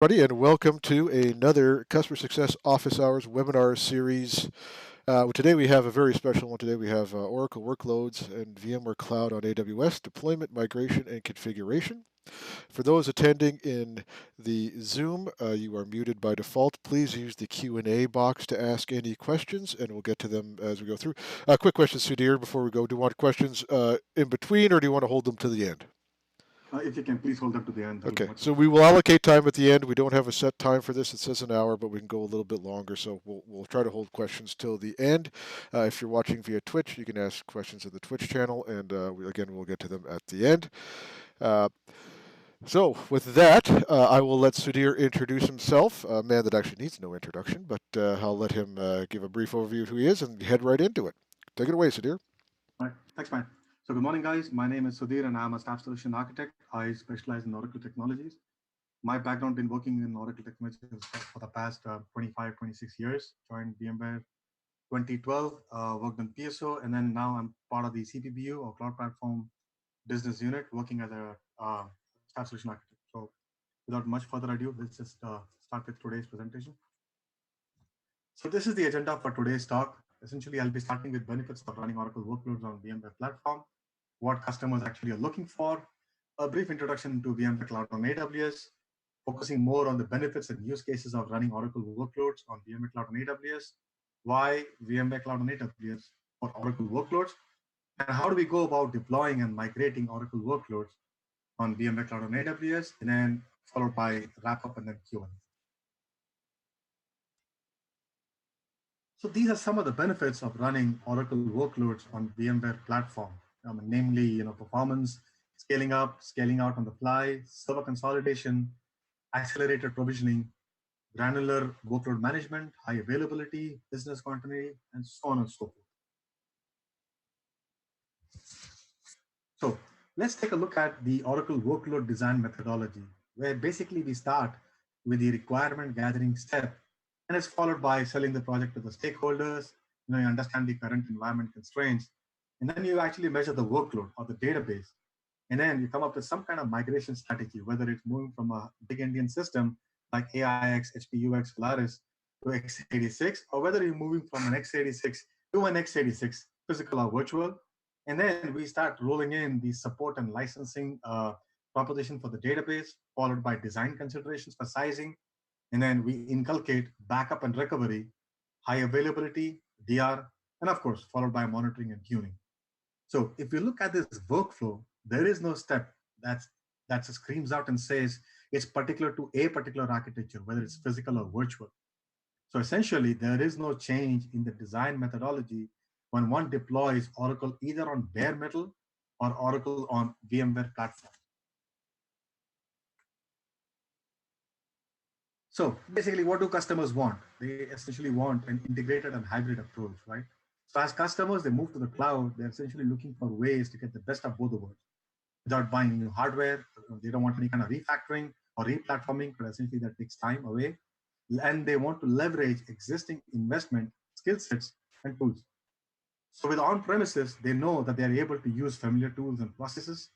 Everybody, and welcome to another Customer Success Office Hours webinar series. Today we have a very special one. Today we have Oracle Workloads and VMware Cloud on AWS, deployment, migration, and configuration. For those attending in the Zoom, you are muted by default. Please use the Q&A box to ask any questions, and we'll get to them as we go through. Quick question, Sudhir, before we go. Do you want questions in between, or do you want to hold them to the end? If you can please hold up to the end, that would be Okay, much so we appreciated. will allocate time at the end. We don't have a set time for this. It says an hour, but we can go a little bit longer. So we'll try to hold questions till the end. If you're watching via Twitch, you can ask questions in the Twitch channel, and we'll get to them at the end. Uh, so with that, I will let Sudhir introduce himself, a man that actually needs no introduction, but I'll let him give a brief overview of who he is and head right into it. Take it away, Sudhir. All right, thanks, man. So, good morning, guys. My name is Sudhir, and I'm a staff solution architect. I specialize in Oracle technologies. My background been working in Oracle technologies for the past 25, 26 years. Joined VMware 2012, worked on PSO, and then now I'm part of the CPBU or Cloud Platform Business Unit, working as a staff solution architect. So, without much further ado, let's just start with today's presentation. So this is the agenda for today's talk. Essentially, I'll be starting with benefits of running Oracle workloads on VMware platform, what customers actually are looking for, a brief introduction to VMware Cloud on AWS, focusing more on the benefits and use cases of running Oracle workloads on VMware Cloud on AWS, why VMware Cloud on AWS for Oracle workloads, and how do we go about deploying and migrating Oracle workloads on VMware Cloud on AWS, and then followed by wrap up and then Q&A. So these are some of the benefits of running Oracle workloads on VMware platform. Namely, performance, scaling up, scaling out on the fly, server consolidation, accelerated provisioning, granular workload management, high availability, business continuity, and so on and so forth. So let's take a look at the Oracle workload design methodology, where basically we start with the requirement gathering step, and it's followed by selling the project to the stakeholders. You understand the current environment constraints, and then you actually measure the workload or the database, and then you come up with some kind of migration strategy, whether it's moving from a big Indian system like AIX, HPUX, Polaris to x86, or whether you're moving from an x86 to an x86, physical or virtual. And then we start rolling in the support and licensing proposition for the database, followed by design considerations for sizing. And then we inculcate backup and recovery, high availability, DR, and of course, followed by monitoring and tuning. So if you look at this workflow, there is no step that screams out and says it's particular to a particular architecture, whether it's physical or virtual. So essentially, there is no change in the design methodology when one deploys Oracle either on bare metal or Oracle on VMware platform. So basically, what do customers want? They essentially want an integrated and hybrid approach, right? So as customers, they move to the cloud, they're essentially looking for ways to get the best of both the worlds without buying new hardware. They don't want any kind of refactoring or replatforming, but essentially that takes time away. And they want to leverage existing investment, skill sets, and tools. So with on-premises, they know that they're able to use familiar tools and processes.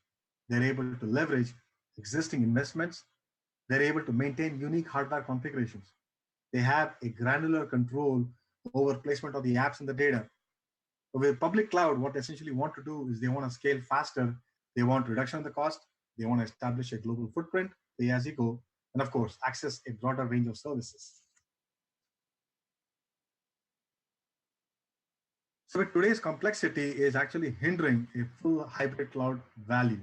They're able to leverage existing investments. They're able to maintain unique hardware configurations. They have a granular control over placement of the apps and the data. With public cloud, what they essentially want to do is they want to scale faster. They want reduction of the cost. They want to establish a global footprint, pay as you go, and of course, access a broader range of services. So with today's complexity is actually hindering a full hybrid cloud value.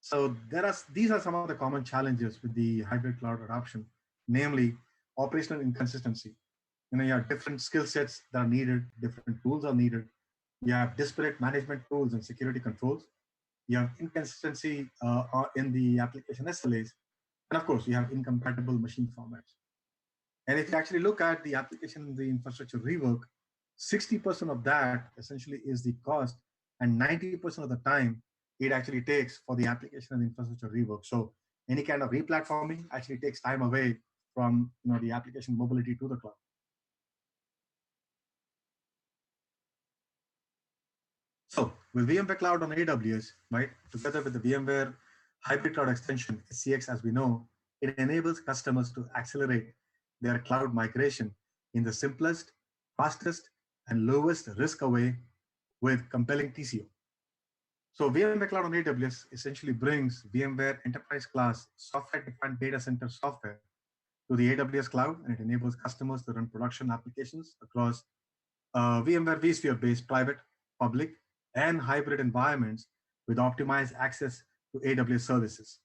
So these are some of the common challenges with the hybrid cloud adoption, namely operational inconsistency. You have different skill sets that are needed, different tools are needed. You have disparate management tools and security controls. You have inconsistency in the application SLAs. And of course, you have incompatible machine formats. And if you actually look at the application, the infrastructure rework, 60% of that essentially is the cost, and 90% of the time it actually takes for the application and the infrastructure rework. So any kind of replatforming actually takes time away from the application mobility to the cloud. So with VMware Cloud on AWS, right, together with the VMware Hybrid Cloud Extension, SCX as we know, It enables customers to accelerate their cloud migration in the simplest, fastest, and lowest risk way with compelling TCO. So VMware Cloud on AWS essentially brings VMware enterprise class software-defined data center software to the AWS cloud, and it enables customers to run production applications across VMware vSphere-based private, public, and hybrid environments with optimized access to AWS services.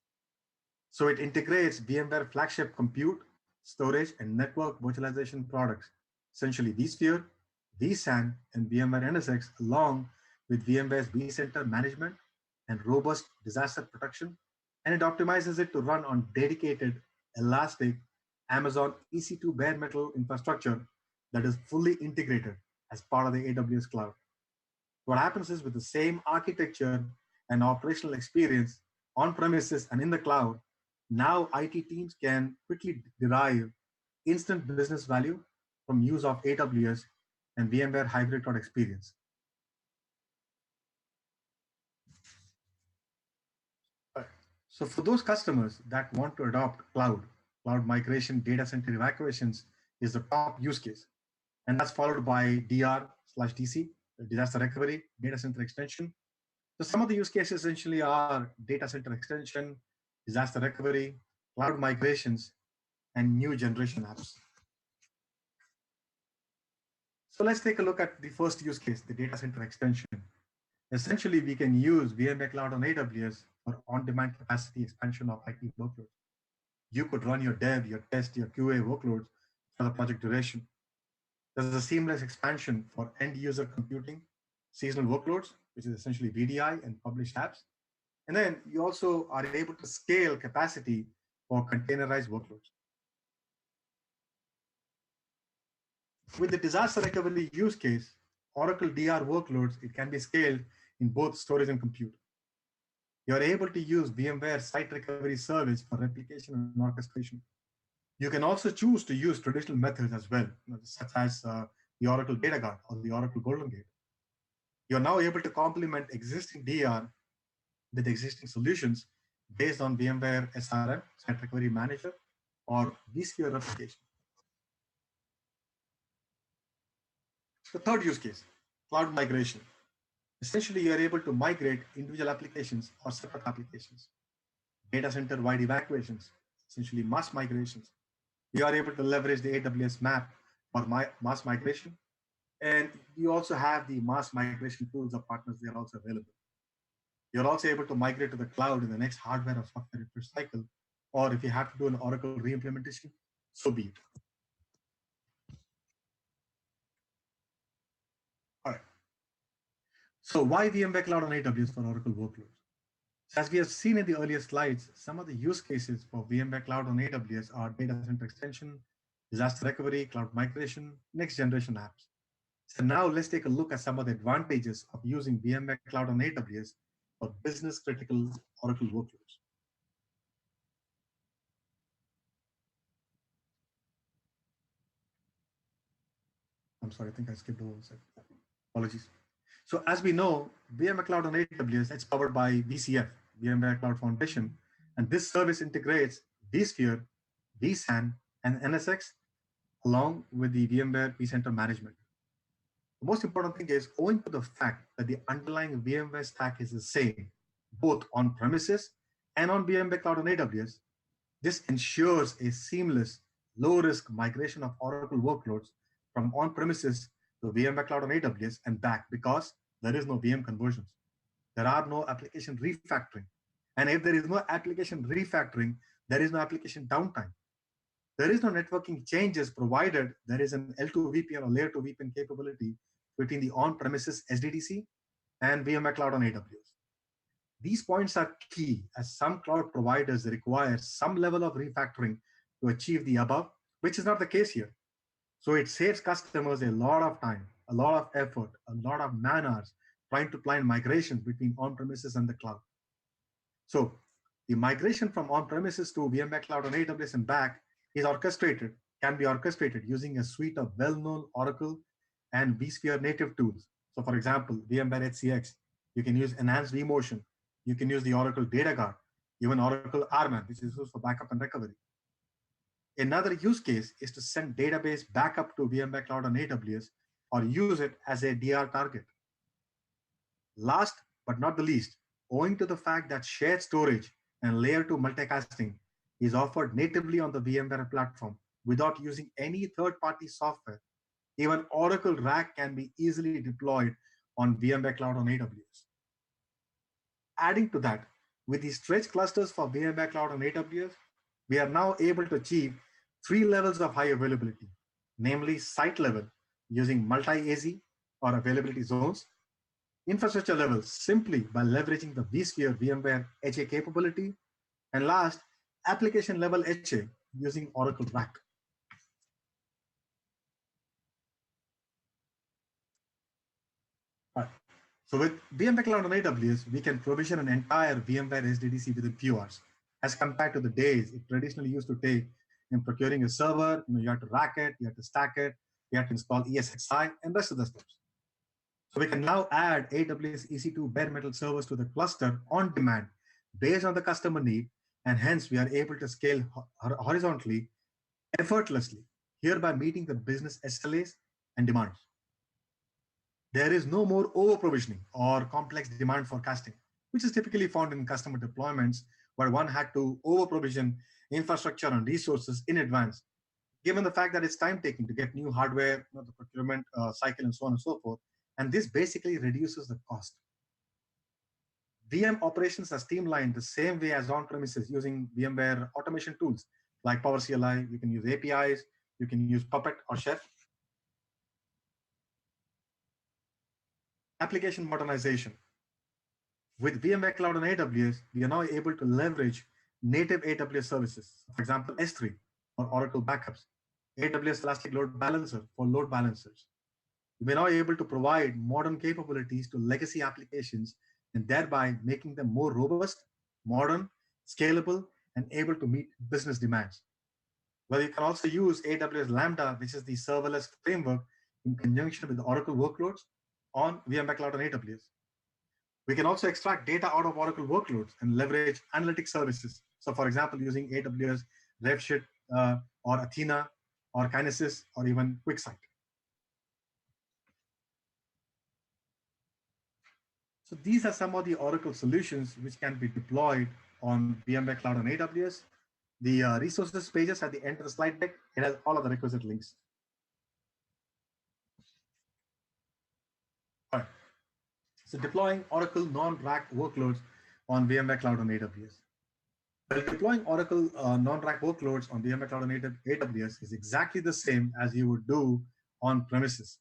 So it integrates VMware flagship compute, storage, and network virtualization products, essentially vSphere, vSAN, and VMware NSX, along with VMware's vCenter management and robust disaster protection. And it optimizes it to run on dedicated, elastic Amazon EC2 bare metal infrastructure that is fully integrated as part of the AWS cloud. What happens is with the same architecture and operational experience on premises and in the cloud, now IT teams can quickly derive instant business value from use of AWS and VMware hybrid cloud experience. So for those customers that want to adopt cloud migration, data center evacuations is the top use case. And that's followed by DR/DC, disaster recovery, data center extension. So some of the use cases essentially are data center extension, disaster recovery, cloud migrations, and new generation apps. So let's take a look at the first use case, the data center extension. Essentially, we can use VMware Cloud on AWS for on-demand capacity expansion of IT workloads. You could run your dev, your test, your QA workloads for the project duration. There's a seamless expansion for end user computing, seasonal workloads, which is essentially VDI and published apps. And then you also are able to scale capacity for containerized workloads. With the disaster recovery use case, Oracle DR workloads, it can be scaled in both storage and compute. You're able to use VMware Site Recovery Service for replication and orchestration. You can also choose to use traditional methods as well, such as the Oracle Data Guard or the Oracle Golden Gate. You're now able to complement existing DR with existing solutions based on VMware SRM, Site Recovery Manager, or vSphere replication. The third use case, cloud migration. Essentially, you're able to migrate individual applications or separate applications. Data center wide evacuations, essentially mass migrations. You are able to leverage the AWS map for mass migration. And you also have the mass migration tools of partners, they are also available. You're also able to migrate to the cloud in the next hardware or software refresh cycle, or if you have to do an Oracle reimplementation, so be it. All right. So why VMware Cloud on AWS for Oracle workloads? So as we have seen in the earlier slides, some of the use cases for VMware Cloud on AWS are data center extension, disaster recovery, cloud migration, next generation apps. So now let's take a look at some of the advantages of using VMware Cloud on AWS for business critical Oracle workloads. I'm sorry, I think I skipped over a second. Apologies. So as we know, VMware Cloud on AWS, it's powered by VCF, VMware Cloud Foundation, and this service integrates vSphere, vSAN, and NSX along with the VMware vCenter management. The most important thing is owing to the fact that the underlying VMware stack is the same, both on premises and on VMware Cloud on AWS, this ensures a seamless, low-risk migration of Oracle workloads from on-premises to VMware Cloud on AWS and back because there is no VM conversions. There are no application refactoring. And if there is no application refactoring, there is no application downtime. There is no networking changes provided there is an L2 VPN or layer 2 VPN capability between the on-premises SDDC and VMware Cloud on AWS. These points are key as some cloud providers require some level of refactoring to achieve the above, which is not the case here. So it saves customers a lot of time, a lot of effort, a lot of man hours trying to plan migrations between on-premises and the cloud. So the migration from on-premises to VMware Cloud on AWS and back is orchestrated, can be orchestrated using a suite of well-known Oracle and vSphere native tools. So for example, VMware HCX, you can use enhanced vMotion, you can use the Oracle Data Guard, even Oracle RMAN, which is used for backup and recovery. Another use case is to send database backup to VMware Cloud on AWS or use it as a DR target. Last but not the least, owing to the fact that shared storage and layer 2 multicasting is offered natively on the VMware platform without using any third-party software, even Oracle RAC can be easily deployed on VMware Cloud on AWS. Adding to that, with the stretch clusters for VMware Cloud on AWS, we are now able to achieve three levels of high availability, namely site level using multi-AZ or availability zones, infrastructure level simply by leveraging the vSphere VMware HA capability, and last, application level HA using Oracle RAC. All right. So with VMware Cloud on AWS, we can provision an entire VMware SDDC within few hours, as compared to the days it traditionally used to take in procuring a server. You have to rack it, you have to stack it, you have to install ESXi, and rest of the steps. So we can now add AWS EC2 bare metal servers to the cluster on demand based on the customer need, and hence we are able to scale horizontally, effortlessly, hereby meeting the business SLAs and demands. There is no more over provisioning or complex demand forecasting, which is typically found in customer deployments where one had to over provision infrastructure and resources in advance, given the fact that it's time taking to get new hardware, the procurement cycle, and so on and so forth. And this basically reduces the cost. VM operations are streamlined the same way as on-premises using VMware automation tools like PowerCLI. You can use APIs, you can use Puppet or Chef. Application modernization. With VMware Cloud on AWS, we are now able to leverage native AWS services, for example, S3 or Oracle backups, AWS Elastic Load Balancer for load balancers. We're now able to provide modern capabilities to legacy applications and thereby making them more robust, modern, scalable, and able to meet business demands. Well, you can also use AWS Lambda, which is the serverless framework, in conjunction with Oracle workloads on VMware Cloud on AWS. We can also extract data out of Oracle workloads and leverage analytic services. So for example, using AWS Redshift or Athena or Kinesis or even QuickSight. So these are some of the Oracle solutions which can be deployed on VMware Cloud on AWS. The resources pages at the end of the slide deck, it has all of the requisite links. All right. So deploying Oracle non-RAC workloads on VMware Cloud on AWS. Well, deploying Oracle non-RAC workloads on VMware Cloud on AWS is exactly the same as you would do on premises.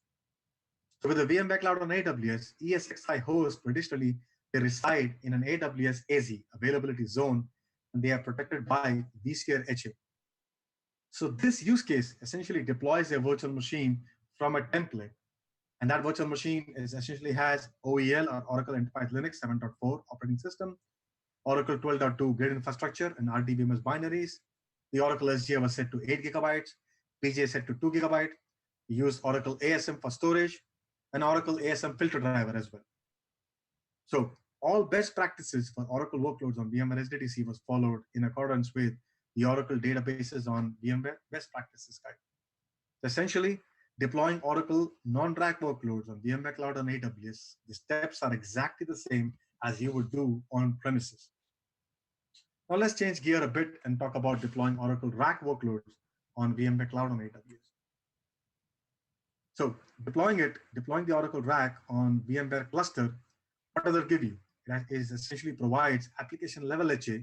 So with the VMware Cloud on AWS, ESXi hosts traditionally they reside in an AWS AZ availability zone, and they are protected by vSphere HA. So this use case essentially deploys a virtual machine from a template, and that virtual machine essentially has OEL or Oracle Enterprise Linux 7.4 operating system, Oracle 12.2 grid infrastructure, and RDBMS binaries. The Oracle SGA was set to 8 gigabytes, PGA set to 2 gigabytes. We use Oracle ASM for storage, and Oracle ASM filter driver as well. So all best practices for Oracle workloads on VMware SDDC was followed in accordance with the Oracle databases on VMware best practices guide. Essentially, deploying Oracle non-RAC workloads on VMware Cloud on AWS, the steps are exactly the same as you would do on premises. Now let's change gear a bit and talk about deploying Oracle RAC workloads on VMware Cloud on AWS. So deploying the Oracle RAC on VMware cluster, what does it give you? It is essentially provides application level HA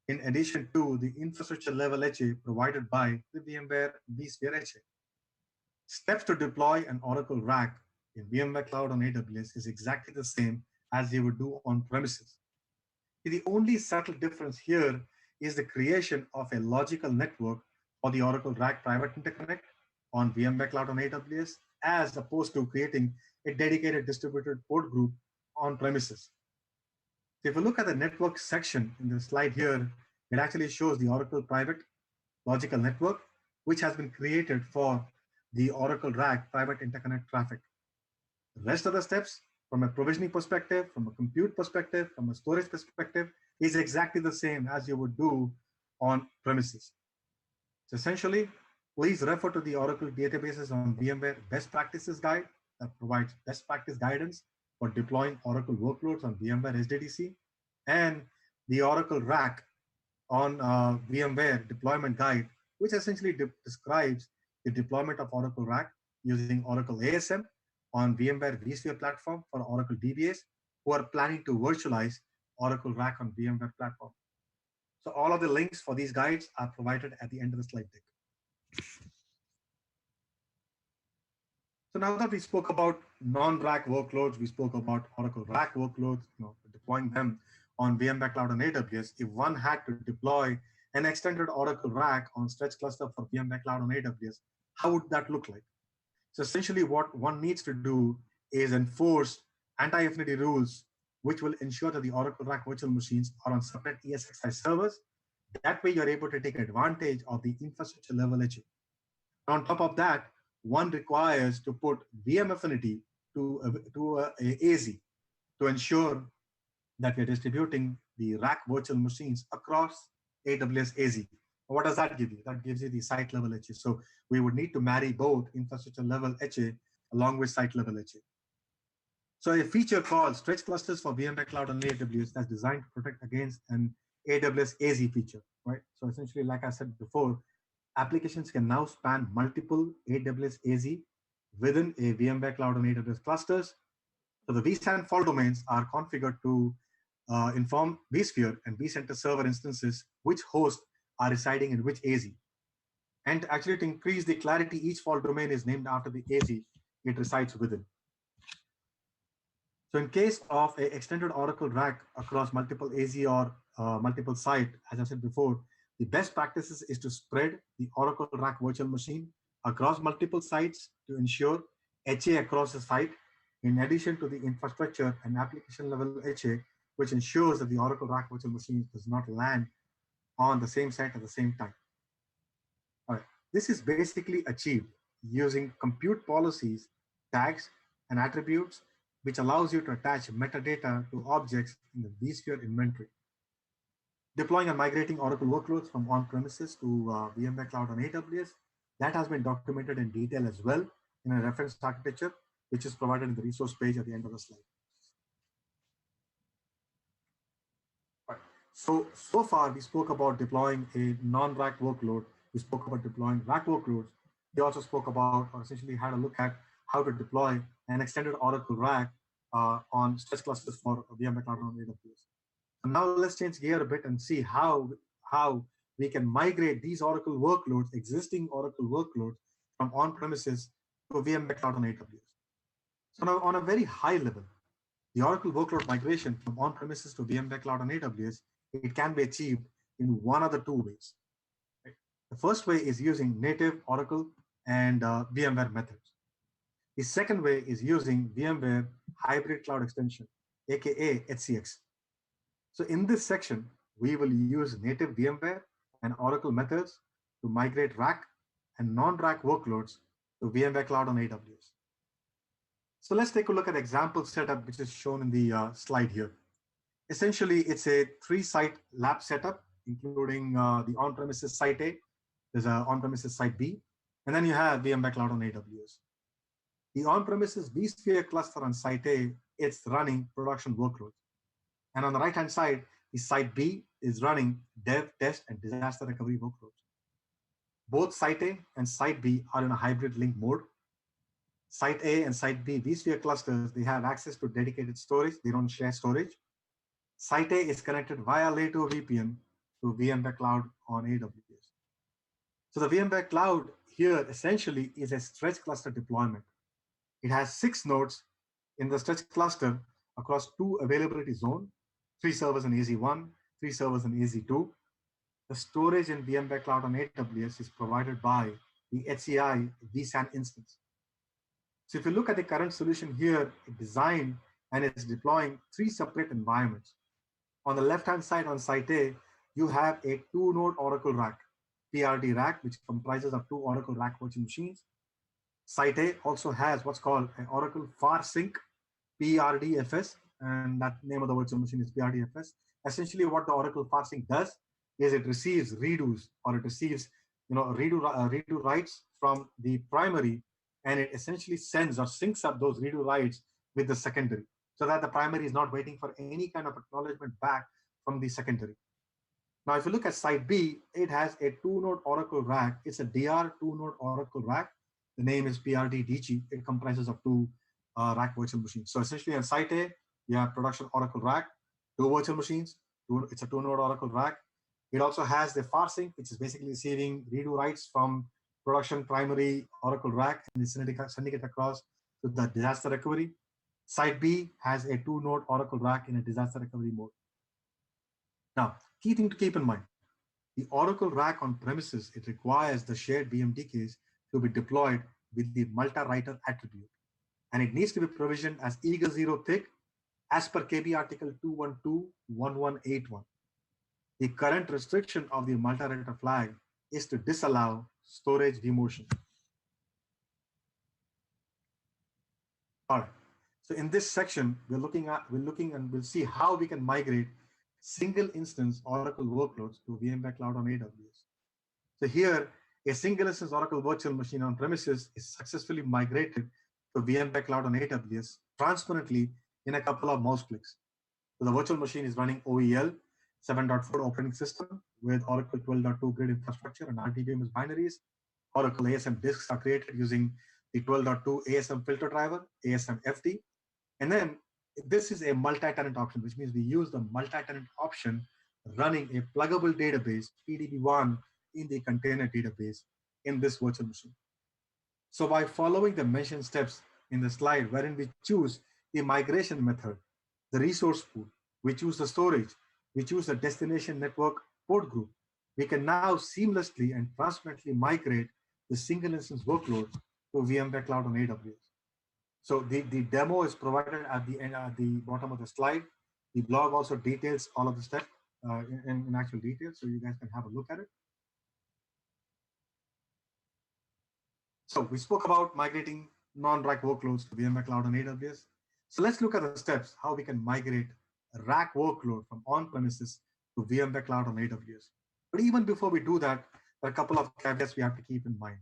in addition to the infrastructure level HA provided by the VMware vSphere HA. Steps to deploy an Oracle RAC in VMware Cloud on AWS is exactly the same as you would do on premises. The only subtle difference here is the creation of a logical network for the Oracle RAC private interconnect on VMware Cloud on AWS, as opposed to creating a dedicated distributed port group on premises. So if you look at the network section in the slide here, it actually shows the Oracle private logical network, which has been created for the Oracle RAC private interconnect traffic. The rest of the steps, from a provisioning perspective, from a compute perspective, from a storage perspective, is exactly the same as you would do on premises. So essentially, please refer to the Oracle databases on VMware Best Practices Guide that provides best practice guidance for deploying Oracle workloads on VMware SDDC, and the Oracle RAC on VMware Deployment Guide, which essentially describes the deployment of Oracle RAC using Oracle ASM on VMware vSphere platform for Oracle DBAs who are planning to virtualize Oracle RAC on VMware platform. So all of the links for these guides are provided at the end of the slide deck. So now that we spoke about non-RAC workloads, we spoke about Oracle RAC workloads, deploying them on VMware Cloud and AWS. If one had to deploy an extended Oracle RAC on stretch cluster for VMware Cloud on AWS, how would that look like? So essentially what one needs to do is enforce anti-affinity rules, which will ensure that the Oracle RAC virtual machines are on separate ESXi servers. That way you're able to take advantage of the infrastructure level edge. On top of that, one requires to put VM affinity to AZ to ensure that we're distributing the rack virtual machines across AWS AZ. What does that give you? That gives you the site level HA. So we would need to marry both infrastructure level HA along with site level HA. So a feature called stretch clusters for VMware Cloud on AWS that's designed to protect against an AWS AZ feature, right? So essentially, like I said before, applications can now span multiple AWS AZ within a VMware Cloud on AWS clusters. So the vSAN fault domains are configured to inform vSphere and vCenter server instances which hosts are residing in which AZ. And actually, to increase the clarity, each fault domain is named after the AZ it resides within. So in case of an extended Oracle RAC across multiple AZ or multiple site, as I said before, the best practices is to spread the Oracle RAC virtual machine across multiple sites to ensure HA across the site, in addition to the infrastructure and application level HA, which ensures that the Oracle RAC virtual machine does not land on the same site at the same time. All right. This is basically achieved using compute policies, tags, and attributes, which allows you to attach metadata to objects in the vSphere inventory. Deploying and migrating Oracle workloads from on-premises to VMware Cloud on AWS, that has been documented in detail as well in a reference architecture, which is provided in the resource page at the end of the slide. Right. So far, we spoke about deploying a non-RAC workload. We spoke about deploying RAC workloads. We also spoke about, or essentially had a look at how to deploy an extended Oracle RAC on stretch clusters for VMware Cloud on AWS. So now let's change gear a bit and see how we can migrate these Oracle workloads, existing Oracle workloads, from on-premises to VMware Cloud on AWS. So now on a very high level, the Oracle workload migration from on-premises to VMware Cloud on AWS, it can be achieved in one of the two ways. Right? The first way is using native Oracle and VMware methods. The second way is using VMware Hybrid Cloud Extension, aka HCX. So in this section, we will use native VMware and Oracle methods to migrate RAC and non-RAC workloads to VMware Cloud on AWS. So let's take a look at example setup, which is shown in the slide here. Essentially, it's a 3-site lab setup, including the on-premises site A, there's an on-premises site B, and then you have VMware Cloud on AWS. The on-premises vSphere cluster on site A, it's running production workloads. And on the right-hand side, the site B is running dev, test, and disaster recovery workloads. Both site A and site B are in a hybrid link mode. Site A and site B vSphere clusters, they have access to dedicated storage. They don't share storage. Site A is connected via layer 2 VPN to VMware Cloud on AWS. So the VMware Cloud here essentially is a stretch cluster deployment. It has 6 nodes in the stretch cluster across 2 availability zones, 3 servers in AZ1, 3 servers in AZ2. The storage in VMware Cloud on AWS is provided by the HCI vSAN instance. So if you look at the current solution here, it's designed and it's deploying 3 separate environments. On the left-hand side on site A, you have a 2-node Oracle RAC, PRD RAC, which comprises of 2 Oracle RAC virtual machines. Site A also has what's called an Oracle FarSync PRDFS, and that name of the virtual machine is PRDFS. Essentially, what the Oracle FarSync does is it receives redos or it receives redo writes from the primary, and it essentially sends or syncs up those redo writes with the secondary, so that the primary is not waiting for any kind of acknowledgement back from the secondary. Now, if you look at side B, it has a two-node Oracle RAC. It's a DR two-node Oracle RAC. The name is PRDDG. It comprises of two RAC virtual machines. So essentially on site A, you have production Oracle RAC, two virtual machines. It's a two-node Oracle RAC. It also has the FARSync, which is basically receiving redo writes from production primary Oracle RAC and is sending it across to the disaster recovery. Site B has a two-node Oracle RAC in a disaster recovery mode. Now, key thing to keep in mind, the Oracle RAC on premises, it requires the shared VMDKs to be deployed with the multi-writer attribute. And it needs to be provisioned as eager zero thick as per KB article 212.1181. The current restriction of the multi-writer flag is to disallow storage vmotion. All right. So in this section, we'll see how we can migrate single instance Oracle workloads to VMware Cloud on AWS. So here, a single instance Oracle virtual machine on premises is successfully migrated to VMware Cloud on AWS transparently in a couple of mouse clicks. So the virtual machine is running OEL 7.4 operating system with Oracle 12.2 grid infrastructure and RDBMS binaries. Oracle ASM disks are created using the 12.2 ASM filter driver, ASM FD. And then this is a multi-tenant option, which means we use the multi-tenant option running a pluggable database, PDB1, in the container database in this virtual machine. So by following the mentioned steps in the slide, wherein we choose the migration method, the resource pool, we choose the storage, we choose the destination network port group, we can now seamlessly and transparently migrate the single instance workload to VMware Cloud on AWS. So the demo is provided at the end, at the bottom of the slide. The blog also details all of the steps in actual detail, so you guys can have a look at it. So we spoke about migrating non-RAC workloads to VMware Cloud on AWS. So let's look at the steps, how we can migrate a RAC workload from on-premises to VMware Cloud on AWS. But even before we do that, there are a couple of caveats we have to keep in mind.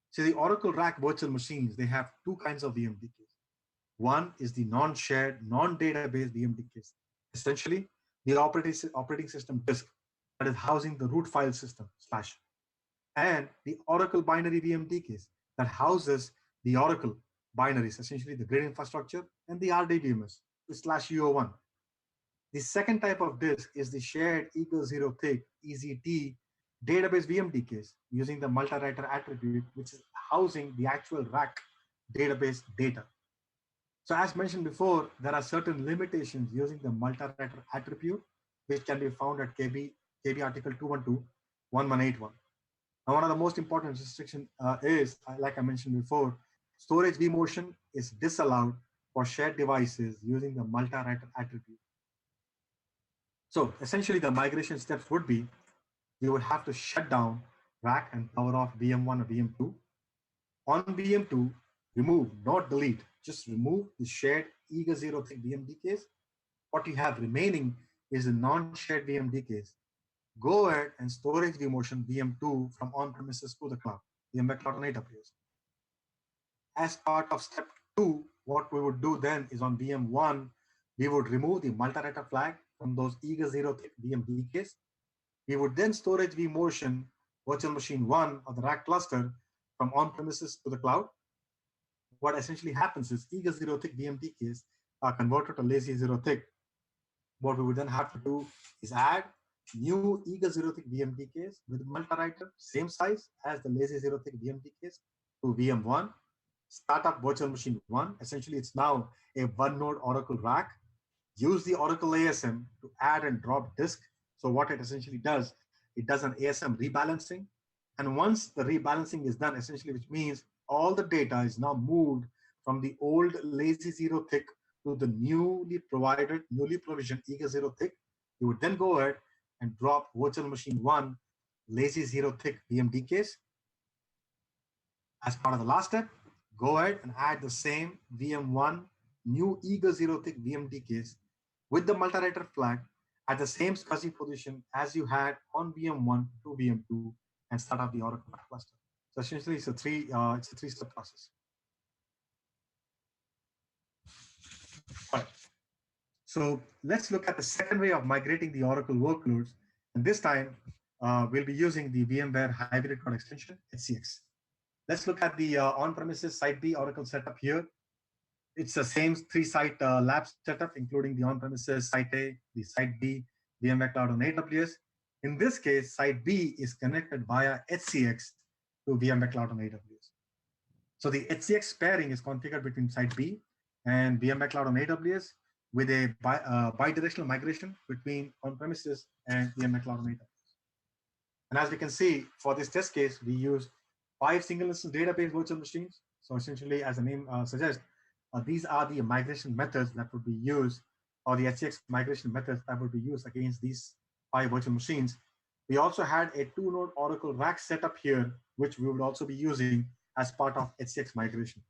So the Oracle RAC virtual machines, they have two kinds of VMDKs. One is the non-shared, non-database VMDKs. Essentially, the operating system disk that is housing the root file system / and the Oracle binary VMDKs that houses the Oracle binaries, essentially the grid infrastructure and the RDBMS /UO1. The second type of disk is the shared equal zero thick EZT database VMDKs using the multi-writer attribute, which is housing the actual RAC database data. So as mentioned before, there are certain limitations using the multi-writer attribute, which can be found at KB article 212.1181. Now, one of the most important restrictions is, like I mentioned before, storage vmotion is disallowed for shared devices using the multi-writer attribute. So essentially, the migration steps would be, you would have to shut down RAC and power off VM1 or VM2. On VM2, remove, not delete, just remove the shared eager zero thick VMDKs. What you have remaining is the non-shared VMDKs. Go ahead and storage vmotion VM2 from on-premises to the cloud, VMware Cloud on AWS. As part of step 2, what we would do then is on VM1, we would remove the multi-writer flag from those eager zero thick VMDKs. We would then storage vmotion virtual machine 1 of the RAC cluster from on-premises to the cloud. What essentially happens is eager zero thick VMDKs are converted to lazy zero thick. What we would then have to do is add new eager zero thick VMDKs with multi-writer, same size as the lazy zero thick VMDKs to VM1. Start up virtual machine 1. Essentially, it's now a one node Oracle RAC. Use the Oracle ASM to add and drop disk. So what it essentially does, it does an ASM rebalancing. And once the rebalancing is done, essentially, which means all the data is now moved from the old lazy zero thick to the newly provisioned eager zero thick, you would then go ahead and drop virtual machine 1 lazy zero thick VMDKs. As part of the last step, go ahead and add the same VM1 new eager zero thick VMDKs with the multi-writer flag at the same SCSI position as you had on VM1 to VM2, and start up the Oracle RAC cluster. So essentially, it's a three-step process. All right. So let's look at the second way of migrating the Oracle workloads. And this time, we'll be using the VMware Hybrid Cloud Extension, HCX. Let's look at the on-premises Site B Oracle setup here. It's the same three-site lab setup, including the on-premises Site A, the Site B, VMware Cloud on AWS. In this case, Site B is connected via HCX to VMware Cloud on AWS. So the HCX pairing is configured between Site B and VMware Cloud on AWS with a bidirectional migration between on-premises and VMware Cloud on AWS. And as we can see, for this test case, we use 5 single instance database virtual machines. So essentially, as the name suggests, these are the migration methods that would be used, or the HCX migration methods that would be used against these 5 virtual machines. We also had a 2-node Oracle RAC setup here, which we would also be using as part of HCX migration.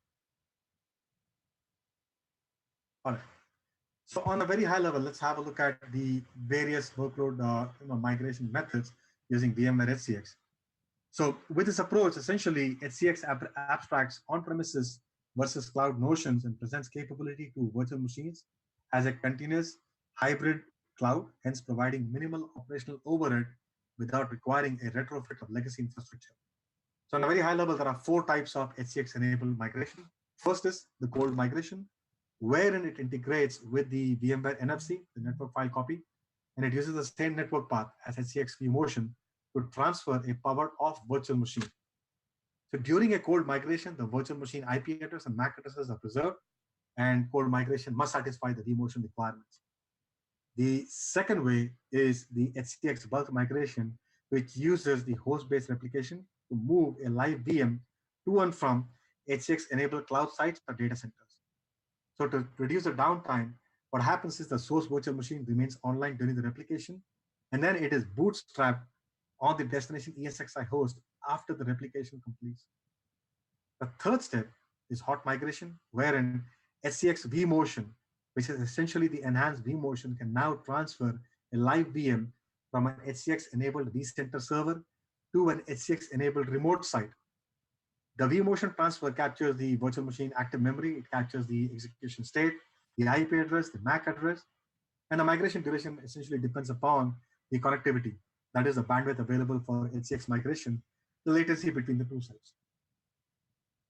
All right. So on a very high level, let's have a look at the various workload migration methods using VMware HCX. So with this approach, essentially, HCX abstracts on-premises versus cloud notions and presents capability to virtual machines as a continuous hybrid cloud, hence providing minimal operational overhead without requiring a retrofit of legacy infrastructure. So on a very high level, there are 4 types of HCX-enabled migration. First is the cold migration, wherein it integrates with the VMware NFC, the network file copy, and it uses the same network path as HCX vMotion to transfer a powered-off virtual machine. So during a cold migration, the virtual machine IP address and MAC addresses are preserved, and cold migration must satisfy the vMotion requirements. The second way is the HCX bulk migration, which uses the host-based replication to move a live VM to and from HCX-enabled cloud sites or data centers. So to reduce the downtime, what happens is the source virtual machine remains online during the replication, and then it is bootstrapped on the destination ESXi host after the replication completes. The third step is hot migration, wherein HCX vMotion, which is essentially the enhanced vMotion, can now transfer a live VM from an HCX-enabled vCenter server to an HCX-enabled remote site. The vMotion transfer captures the virtual machine active memory, it captures the execution state, the IP address, the MAC address, and the migration duration essentially depends upon the connectivity, that is the bandwidth available for HCX migration, the latency between the two sites.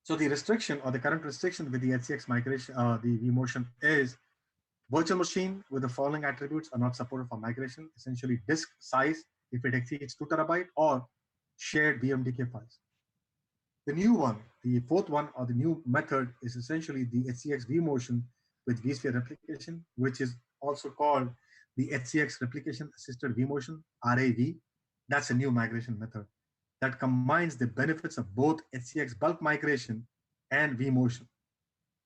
So the restriction or the current restriction with the HCX migration, the vMotion is virtual machine with the following attributes are not supported for migration, essentially disk size if it exceeds 2 terabyte or shared VMDK files. The new one, the fourth one, or the new method is essentially the HCX vMotion with vSphere replication, which is also called the HCX replication assisted vMotion, RAV. That's a new migration method that combines the benefits of both HCX bulk migration and vMotion.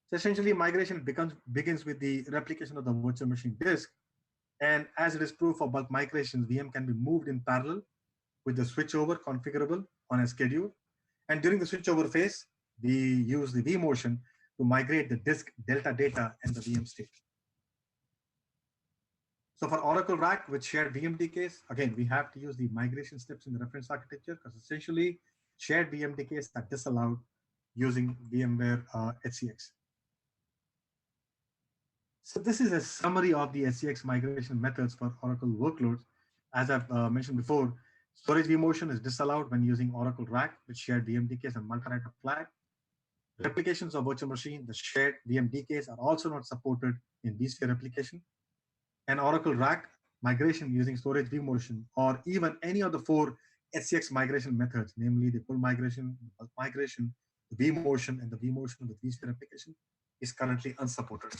So essentially, migration begins with the replication of the virtual machine disk. And as it is true for bulk migrations, VM can be moved in parallel with the switchover configurable on a schedule. And during the switchover phase, we use the vMotion to migrate the disk delta data and the VM state. So for Oracle RAC with shared VMDKs, again, we have to use the migration steps in the reference architecture because essentially shared VMDKs are disallowed using VMware HCX. So this is a summary of the HCX migration methods for Oracle workloads. As I've mentioned before, storage vMotion is disallowed when using Oracle RAC with shared VMDKs and multi-writer flag. Replications of virtual machine, the shared VMDKs are also not supported in vSphere replication. And Oracle RAC migration using storage vMotion, or even any of the 4 HCX migration methods, namely the full migration, the bulk migration, the vMotion, and the vMotion with vSphere replication, is currently unsupported.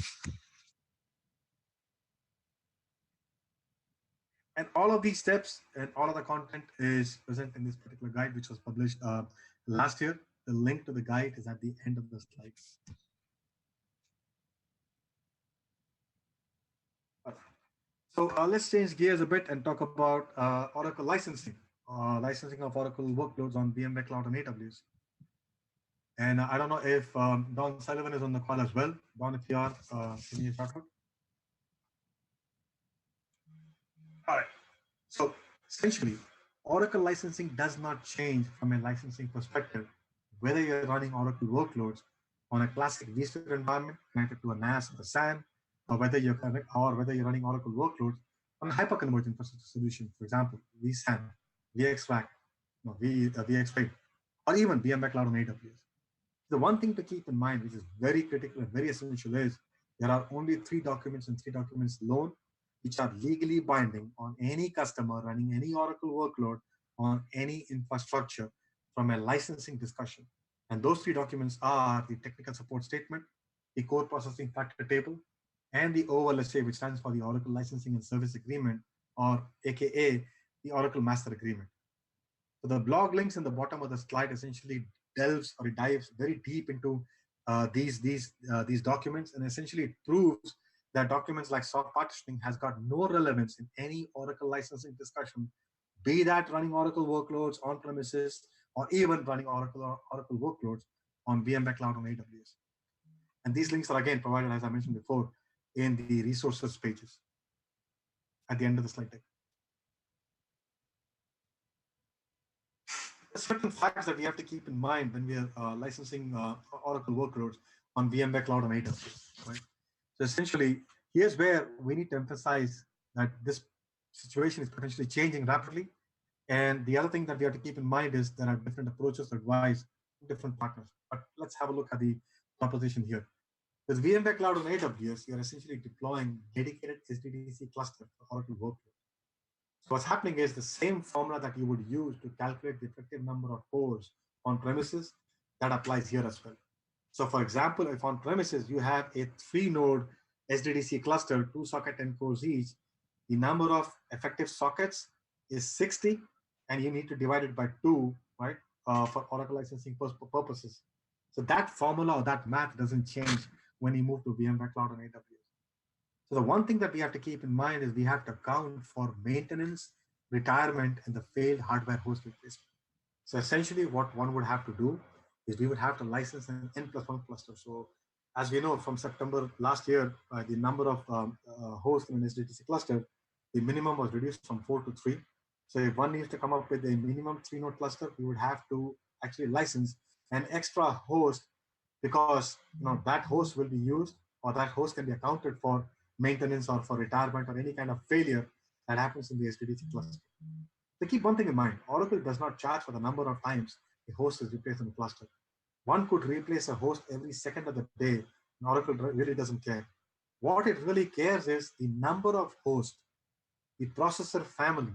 And all of these steps and all of the content is present in this particular guide, which was published last year. The link to the guide is at the end of the slides. So let's change gears a bit and talk about Oracle licensing, licensing of Oracle workloads on VMware Cloud and AWS. And I don't know if Don Sullivan is on the call as well. Don, if you are, can you shout out? All right. So essentially, Oracle licensing does not change from a licensing perspective, whether you're running Oracle workloads on a classic vSphere environment connected to a NAS or a SAN, or whether you're running Oracle workloads on a hyperconverged infrastructure solution, for example, vSAN, VXRAC, no, VXRAID, or even VMware Cloud on AWS. The one thing to keep in mind, which is very critical and very essential, is there are only three documents and three documents alone, which are legally binding on any customer running any Oracle workload on any infrastructure from a licensing discussion. And those three documents are the technical support statement, the core processing factor table, and the OLSA, which stands for the Oracle Licensing and Service Agreement, or AKA the Oracle Master Agreement. So the blog links in the bottom of the slide essentially delves or it dives very deep into these documents, and essentially it proves that documents like soft partitioning has got no relevance in any Oracle licensing discussion, be that running Oracle workloads on premises or even running Oracle workloads on VMware Cloud on AWS. And these links are again provided, as I mentioned before, in the resources pages at the end of the slide deck. Certain facts that we have to keep in mind when we are licensing Oracle workloads on VMware Cloud on AWS, right? So essentially, here's where we need to emphasize that this situation is potentially changing rapidly. And the other thing that we have to keep in mind is there are different approaches to advise different partners. But let's have a look at the proposition here. With VMware Cloud on AWS, you're essentially deploying dedicated SDDC cluster for Oracle workloads. So what's happening is the same formula that you would use to calculate the effective number of cores on premises, that applies here as well. So for example, if on premises you have a 3-node SDDC cluster, 2-socket 10 cores each, the number of effective sockets is 60, and you need to divide it by 2, right, for Oracle licensing purposes. So that formula or that math doesn't change when you move to VMware Cloud on AWS. So the one thing that we have to keep in mind is we have to account for maintenance, retirement, and the failed hardware host replacement. So essentially what one would have to do is we would have to license an N+1 cluster. So as we know from September last year, the number of hosts in an SDDC cluster, the minimum was reduced from 4 to 3. So if one needs to come up with a minimum 3-node cluster, we would have to actually license an extra host, because that host will be used, or that host can be accounted for maintenance or for retirement or any kind of failure that happens in the SDDC cluster. So keep one thing in mind, Oracle does not charge for the number of times a host is replaced in a cluster. One could replace a host every second of the day, and Oracle really doesn't care. What it really cares is the number of hosts, the processor family,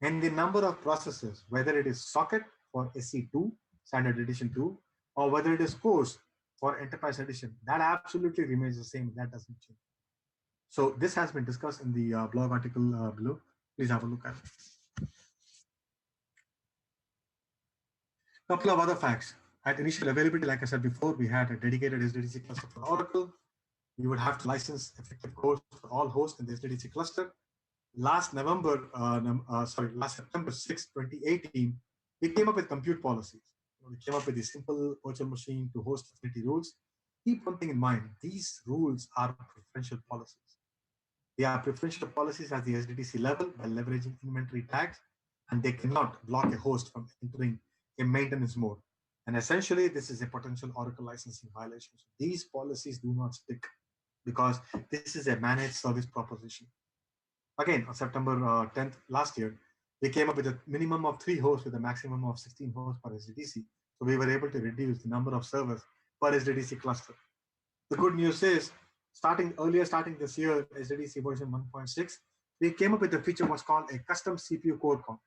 and the number of processors, whether it is socket for SC2, Standard Edition 2, or whether it is cores for Enterprise Edition. That absolutely remains the same. That doesn't change. So this has been discussed in the blog article below. Please have a look at it. Couple of other facts. At initial availability, like I said before, we had a dedicated SDDC cluster for Oracle. We would have to license effective cores for all hosts in the SDDC cluster. Last September 6, 2018, we came up with compute policies. We came up with a simple virtual machine to host affinity rules. Keep one thing in mind, these rules are preferential policies. They are preferential policies at the SDDC level by leveraging inventory tags, and they cannot block a host from entering a maintenance mode. And essentially, this is a potential Oracle licensing violation. So these policies do not stick because this is a managed service proposition. Again, on September 10th last year, we came up with a minimum of 3 hosts with a maximum of 16 hosts per SDDC. So we were able to reduce the number of servers per SDDC cluster. The good news is, starting this year, SDDC version 1.6, we came up with a feature what's called a custom CPU core count.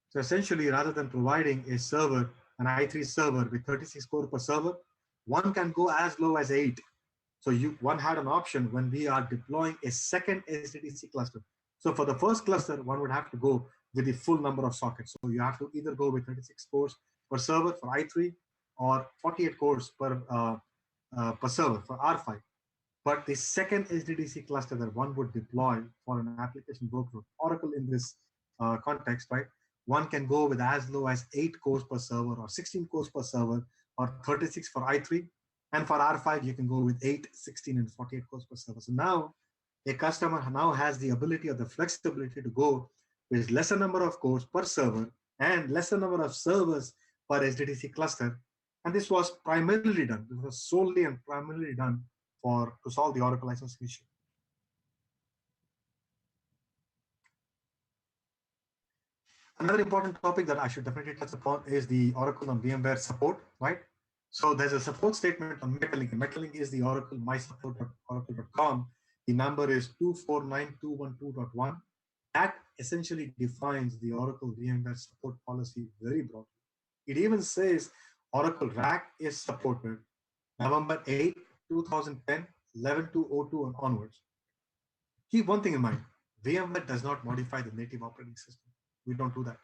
So essentially, rather than providing a server, an i3 server with 36 core per server, one can go as low as 8. So one had an option when we are deploying a second SDDC cluster. So for the first cluster, one would have to go with the full number of sockets. So you have to either go with 36 cores per server for i3 or 48 cores per server for R5. But the second SDDC cluster that one would deploy for an application workload, Oracle in this context, right? One can go with as low as 8 cores per server or 16 cores per server or 36 for i3. And for R5, you can go with 8, 16, and 48 cores per server. So now a customer now has the ability or the flexibility to go with lesser number of cores per server and lesser number of servers per HDDC cluster. And this was primarily done, this was solely and primarily done to solve the Oracle licensing issue. Another important topic that I should definitely touch upon is the Oracle on VMware support, right? So there's a support statement on Metalink, and Metalink is the Oracle mysupport.oracle.com. The number is 249.212.1. That essentially defines the Oracle VMware support policy very broadly. It even says Oracle RAC is supported November 8, 2010, 11.202 and onwards. Keep one thing in mind, VMware does not modify the native operating system. We don't do that.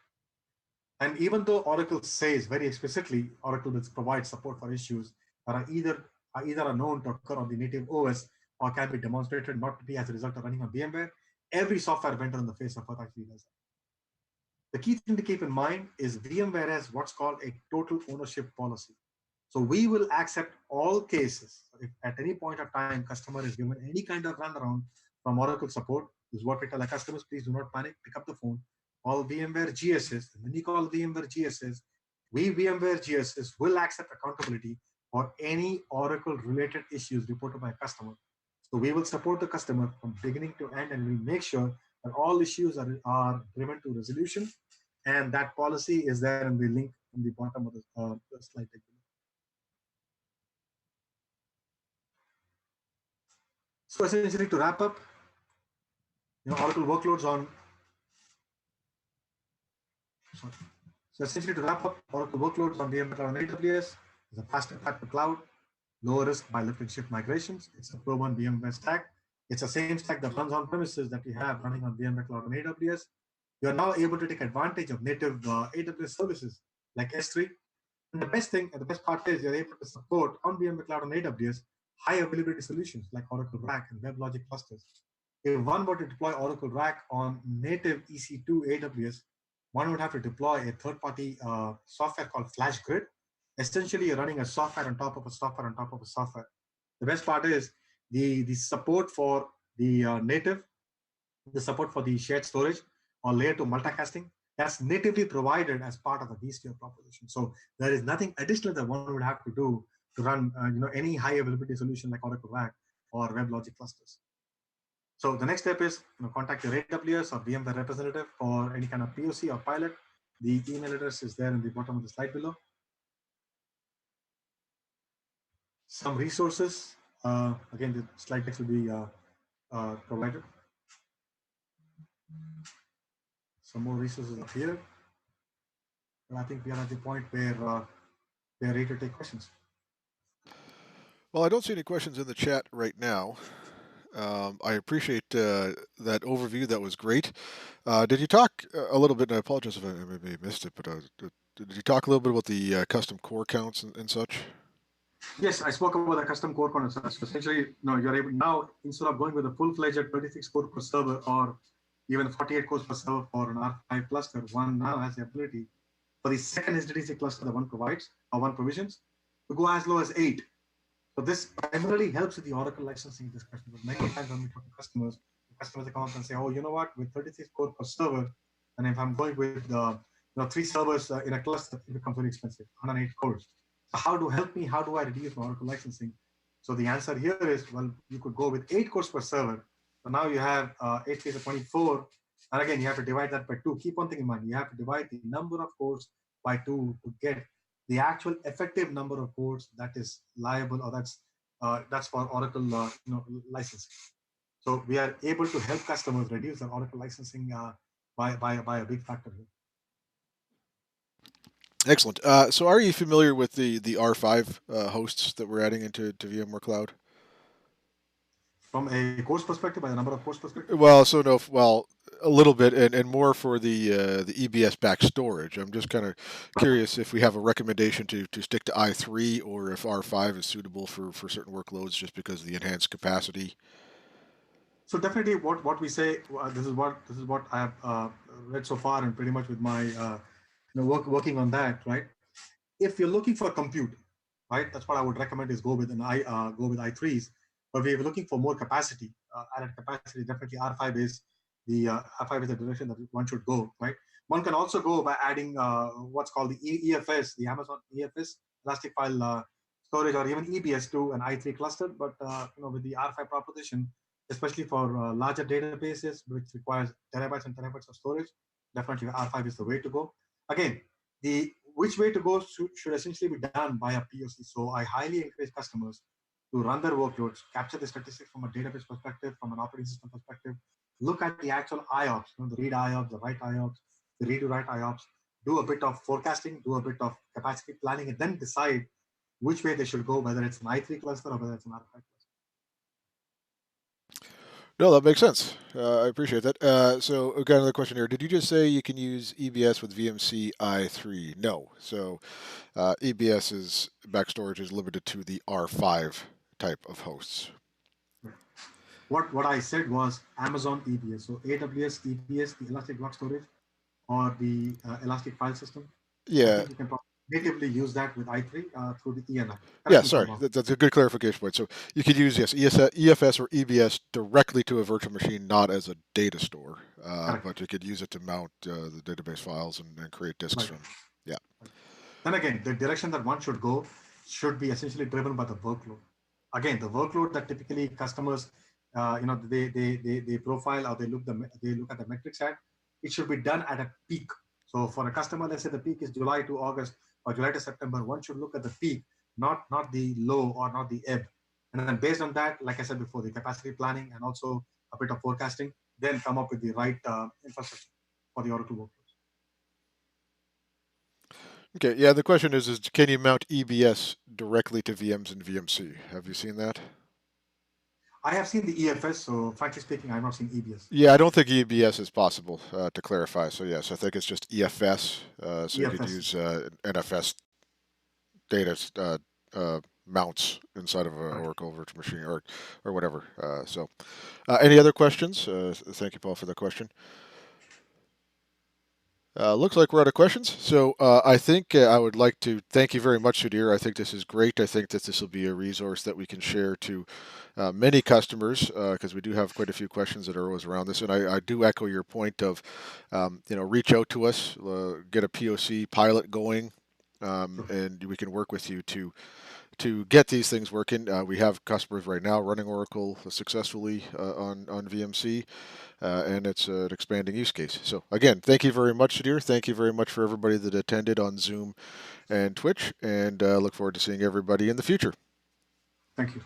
And even though Oracle says very explicitly, Oracle will provide support for issues that are known to occur on the native OS or can be demonstrated not to be as a result of running on VMware, every software vendor on the face of earth actually does that. The key thing to keep in mind is VMware has what's called a total ownership policy. So we will accept all cases. If at any point of time customer is given any kind of runaround from Oracle support, this is what we tell our customers, please do not panic, pick up the phone, call VMware GSS. When you call VMware GSS, we VMware GSS will accept accountability for any Oracle related issues reported by a customer. So we will support the customer from beginning to end, and we'll make sure that all issues are driven to resolution. And that policy is there in the link in the bottom of the slide deck. So essentially, to wrap up, Oracle workloads on. Sorry. So essentially, to wrap up, Oracle workloads on VMware Cloud and AWS is a faster path to cloud, lower risk by lift and shift migrations. It's a proven VMware stack. It's the same stack that runs on premises that we have running on VMware Cloud and AWS. You are now able to take advantage of native AWS services like S3. And the best thing, and the best part is you're able to support on VMware Cloud and AWS high availability solutions like Oracle RAC and WebLogic clusters. If one were to deploy Oracle RAC on native EC2 AWS, one would have to deploy a third-party software called FlashGrid. Essentially, you're running a software on top of a software on top of a software. The best part is the support for the native, the support for the shared storage or layer 2 multicasting, that's natively provided as part of the vSphere proposition. So there is nothing additional that one would have to do to run any high availability solution like Oracle RAC or WebLogic clusters. So the next step is contact your AWS or VMware representative for any kind of POC or pilot. The email address is there in the bottom of the slide below. Some resources. Again, the slide text will be provided. Some more resources up here. And I think we are at the point where we are ready to take questions. Well, I don't see any questions in the chat right now. I appreciate that overview. That was great. Did you talk a little bit, and I apologize if I maybe missed it, but did you talk a little bit about the custom core counts and such? Yes, I spoke about the custom core count. So essentially, you're able now, instead of going with a full-fledged 26 core per server or even 48 cores per server for an R5 cluster, one now has the ability for the second HDDC cluster that one provides or one provisions to go as low as 8. So this primarily helps with the Oracle licensing discussion. But many times when we talk to customers, the customers come up and say, "Oh, you know what? With 36 core per server, and if I'm going with 3 servers in a cluster, it becomes very expensive. 108 cores. So how do help me? How do I reduce my Oracle licensing?" So the answer here is, well, you could go with 8 cores per server. So now you have 8 cores of 24, and again you have to divide that by 2. Keep one thing in mind: you have to divide the number of cores by 2 to get the actual effective number of cores that is liable, or that's for Oracle licensing. So we are able to help customers reduce their Oracle licensing by a big factor here. Excellent. So, are you familiar with the R5 hosts that we're adding into VMware Cloud? From a course perspective, by the number of course perspective? Well, so no, well, a little bit, and more for the EBS back storage. I'm just kind of curious if we have a recommendation to stick to i3 or if R5 is suitable for certain workloads just because of the enhanced capacity. So definitely, what we say, this is what I have read so far, and pretty much with my working on that, right? If you're looking for compute, right, that's what I would recommend is go with i3s. But if you're looking for more capacity, added capacity, definitely R5 is the direction that one should go, right? One can also go by adding what's called the EFS, the Amazon EFS, Elastic File Storage, or even EBS to an i3 cluster. But with the R5 proposition, especially for larger databases, which requires terabytes and terabytes of storage, definitely R5 is the way to go. Again, the which way to go should essentially be done by a POC. So I highly encourage customers to run their workloads, capture the statistics from a database perspective, from an operating system perspective, look at the actual IOPS, the read IOPS, the write IOPS, the read to write IOPS, do a bit of forecasting, do a bit of capacity planning, and then decide which way they should go, whether it's an i3 cluster or whether it's an R5 cluster. No, that makes sense. I appreciate that. So, we've got another question here. Did you just say you can use EBS with VMC i3? No. So, EBS's back storage is limited to the R5 type of hosts. Right. What I said was Amazon EBS, so AWS EBS, the Elastic Block Storage, or the Elastic File System. I Yeah. think you can natively use that with i3 through the ENI. Yeah, Correct me if I'm sorry. wrong. That's a good clarification point. So you could use, yes, EFS or EBS directly to a virtual machine, not as a data store, Correct. but you could use it to mount the database files and create disks Right. from. Yeah. Right. Then again, the direction that one should go should be essentially driven by the workload. Again, the workload that typically customers, they profile or they look at the metrics at, it should be done at a peak. So for a customer, let's say the peak is July to August or July to September, one should look at the peak, not the low or not the ebb. And then based on that, like I said before, the capacity planning and also a bit of forecasting, then come up with the right infrastructure for the Oracle workloads. Okay. Yeah. The question is can you mount EBS directly to VMs and VMC? Have you seen that? I have seen the EFS, so frankly speaking, I've not seen EBS. Yeah, I don't think EBS is possible to clarify. So yes, I think it's just EFS. So you could EFS. use NFS data mounts inside of an Correct. Oracle virtual machine or whatever. Any other questions? Thank you, Paul, for the question. Looks like we're out of questions. So I think I would like to thank you very much, Sudhir. I think this is great. I think that this will be a resource that we can share to many customers because we do have quite a few questions that are always around this. And I do echo your point of, reach out to us, get a POC pilot going, Sure. and we can work with you to get these things working. We have customers right now running Oracle successfully on VMC, and it's an expanding use case. So again, thank you very much, Sudhir. Thank you very much for everybody that attended on Zoom and Twitch, and look forward to seeing everybody in the future. Thank you.